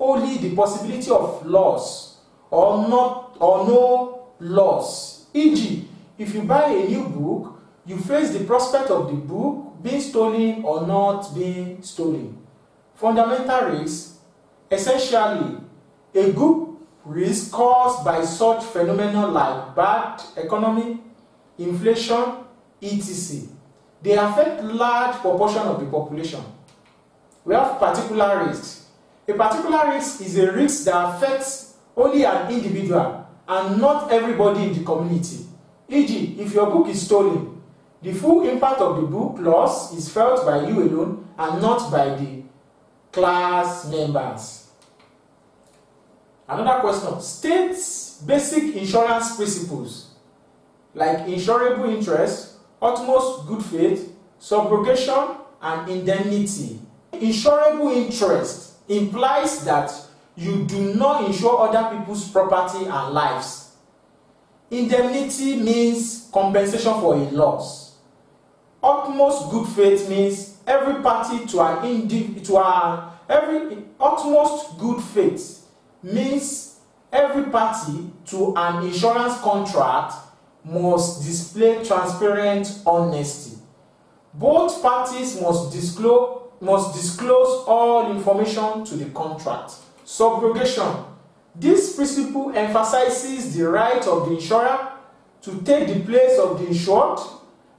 only the possibility of loss or no loss. E.g., if you buy a new book, you face the prospect of the book being stolen or not being stolen. Fundamental risk, essentially a good risk caused by such phenomena like bad economy, inflation, etc. They affect large proportion of the population. We have particular risk. A particular risk is a risk that affects only an individual and not everybody in the community. E.g., if your book is stolen, the full impact of the book loss is felt by you alone and not by the class members. Another question. State basic insurance principles like insurable interest, utmost good faith, subrogation, and indemnity. Insurable interest implies that you do not insure other people's property and lives. Indemnity means compensation for a loss. Utmost good faith means every party utmost good faith means every party to an insurance contract must display transparent honesty. Both parties must disclose all information to the contract. Subrogation. This principle emphasizes the right of the insurer to take the place of the insured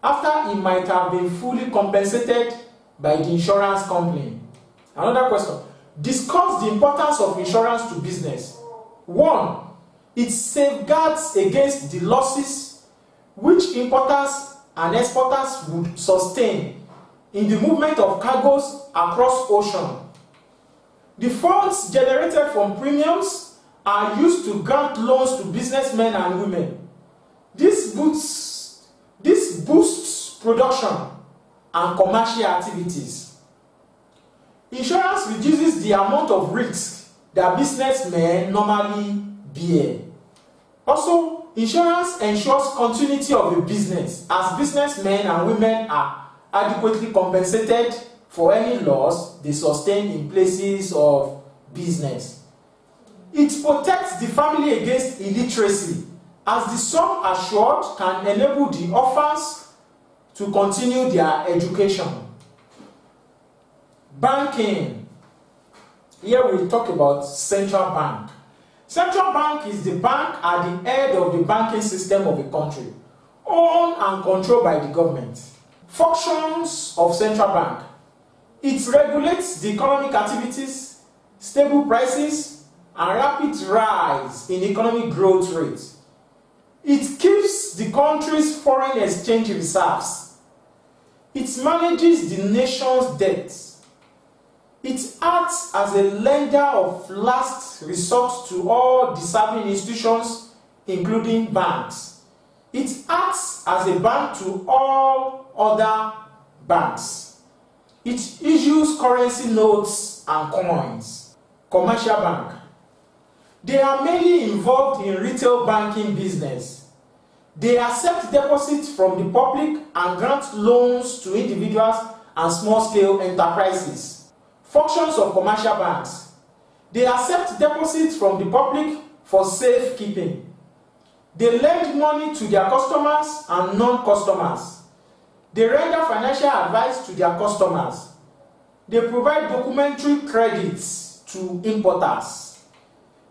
after he might have been fully compensated by the insurance company. Another question. Discuss the importance of insurance to business. 1. It safeguards against the losses which importers and exporters would sustain in the movement of cargoes across ocean. The funds generated from premiums are used to grant loans to businessmen and women. This boosts production and commercial activities. Insurance reduces the amount of risk that businessmen normally bear. Also, insurance ensures continuity of a business as businessmen and women are adequately compensated for any loss they sustain in places of business. It protects the family against illiteracy as the sum assured can enable the orphans to continue their education. Banking. Here we talk about central bank. Central bank is the bank at the head of the banking system of a country, owned and controlled by the government. Functions of central bank. It regulates the economic activities, stable prices, and rapid rise in economic growth rate. It keeps the country's foreign exchange reserves. It manages the nation's debt. It acts as a lender of last resort to all deserving institutions, including banks. It acts as a bank to all other banks. It issues currency notes and coins. Commercial bank. They are mainly involved in retail banking business. They accept deposits from the public and grant loans to individuals and small-scale enterprises. Functions of commercial banks. They accept deposits from the public for safekeeping. They lend money to their customers and non-customers. They render financial advice to their customers. They provide documentary credits to importers.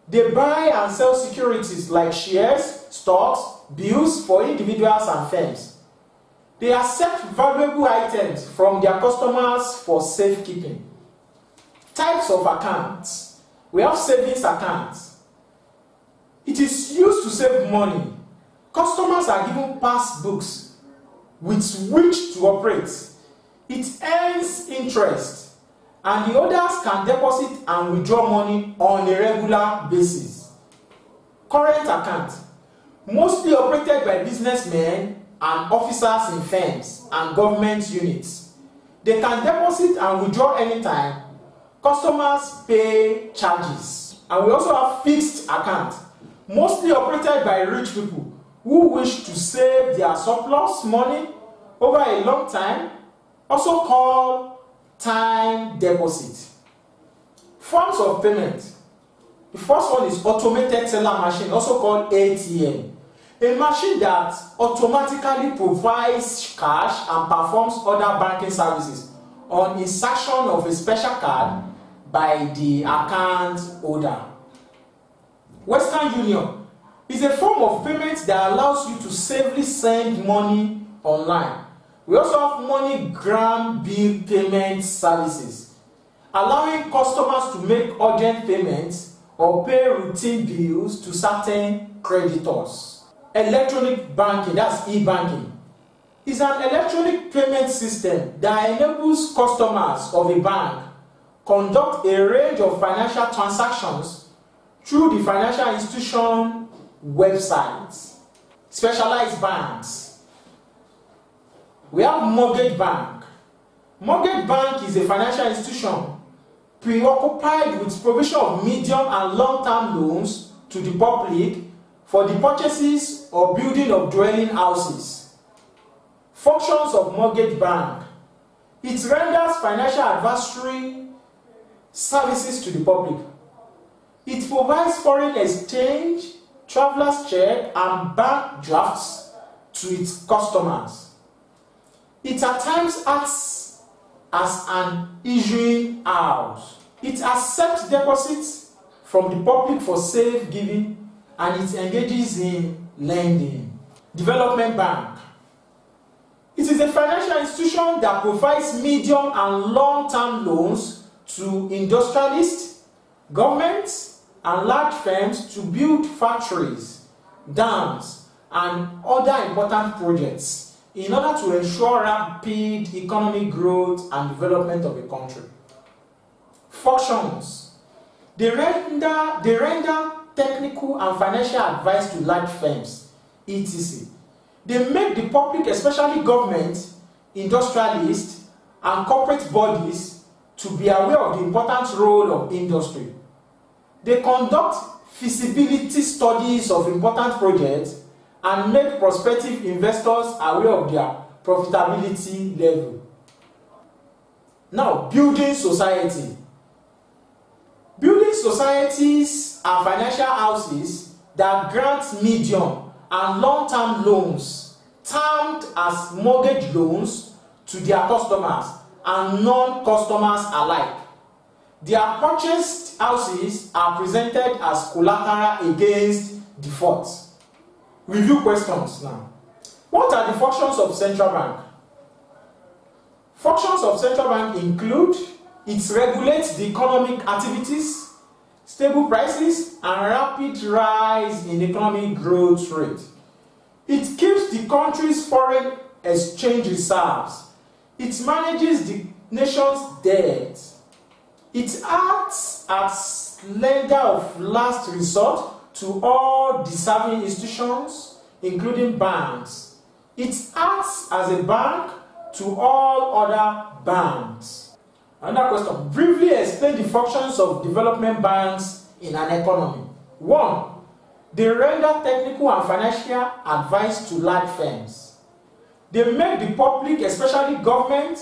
They buy and sell securities like shares, stocks, bills for individuals and firms. They accept valuable items from their customers for safekeeping. Types of accounts. We have savings accounts. It is used to save money. Customers are given passbooks with which to operate. It earns interest, and the others can deposit and withdraw money on a regular basis. Current account. Mostly operated by businessmen and officers in firms and government units. They can deposit and withdraw anytime. Customers pay charges. And we also have fixed account, mostly operated by rich people who wish to save their surplus money over a long time, also called time deposit. Forms of payment. The first one is automated teller machine, also called ATM. A machine that automatically provides cash and performs other banking services on insertion of a special card by the account holder. Western Union is a form of payment that allows you to safely send money online. We also have MoneyGram bill payment services, allowing customers to make urgent payments or pay routine bills to certain creditors. Electronic banking, that's e-banking, is an electronic payment system that enables customers of a bank conduct a range of financial transactions through the financial institution websites. Specialized banks. We have mortgage bank. Mortgage bank is a financial institution preoccupied with provision of medium and long-term loans to the public for the purchases or building of dwelling houses. Functions of mortgage bank. It renders financial advisory services to the public. It provides foreign exchange, traveler's check, and bank drafts to its customers. It at times acts as an issuing house. It accepts deposits from the public for safe giving, and it engages in lending. Development bank. It is a financial institution that provides medium and long-term loans to industrialists, governments, and large firms to build factories, dams, and other important projects in order to ensure rapid economic growth and development of a country. Functions. They render technical and financial advice to large firms, etc. They make the public, especially government, industrialists, and corporate bodies to be aware of the important role of industry. They conduct feasibility studies of important projects and make prospective investors aware of their profitability level. Now, building society. Building societies are financial houses that grant medium and long-term loans, termed as mortgage loans, to their customers and non-customers alike. Their purchased houses are presented as collateral against default. Review questions now. What are the functions of central bank? Functions of central bank include: it regulates the economic activities, stable prices, and rapid rise in economic growth rate. It keeps the country's foreign exchange reserves. It manages the nation's debt. It acts as lender of last resort to all deserving institutions, including banks. It acts as a bank to all other banks. Another question. Briefly explain the functions of development banks in an economy. 1. They render technical and financial advice to large firms. They make the public, especially government,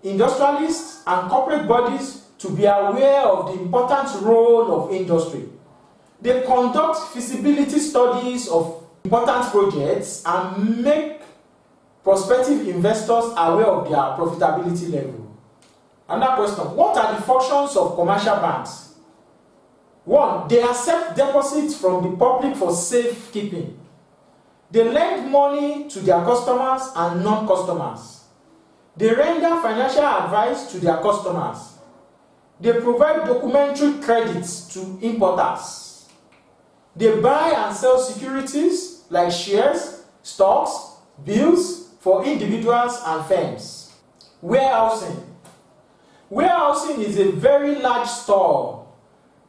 industrialists, and corporate bodies, to be aware of the important role of industry. They conduct feasibility studies of important projects and make prospective investors aware of their profitability level. Another question. What are the functions of commercial banks? 1. They accept deposits from the public for safekeeping. They lend money to their customers and non-customers. They render financial advice to their customers. They provide documentary credits to importers. They buy and sell securities like shares, stocks, bills for individuals and firms. Warehousing. Warehousing is a very large store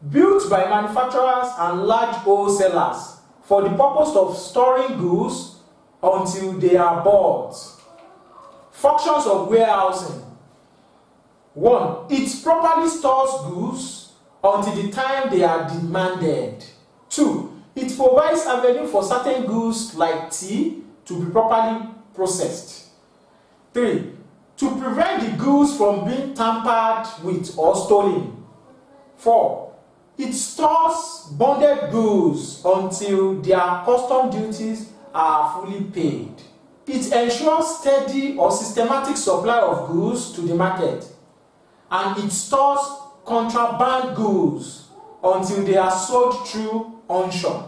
built by manufacturers and large wholesalers for the purpose of storing goods until they are bought. Functions of warehousing. 1. It properly stores goods until the time they are demanded. 2. It provides avenue for certain goods like tea to be properly processed. 3. To prevent the goods from being tampered with or stolen. 4. It stores bonded goods until their custom duties are fully paid. It ensures steady or systematic supply of goods to the market. And it stores contraband goods until they are sold through auction.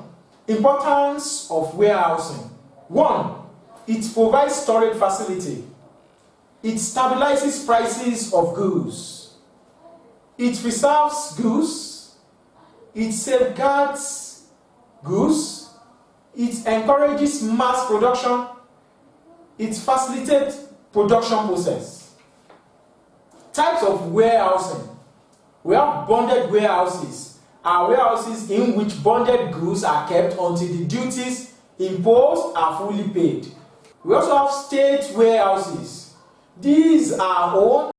Importance of warehousing. 1. It provides storage facility. It stabilizes prices of goods. It preserves goods. It safeguards goods. It encourages mass production. It facilitates production process. Types of warehousing. We have bonded warehouses. Are warehouses in which bonded goods are kept until the duties imposed are fully paid. We also have state warehouses. These are owned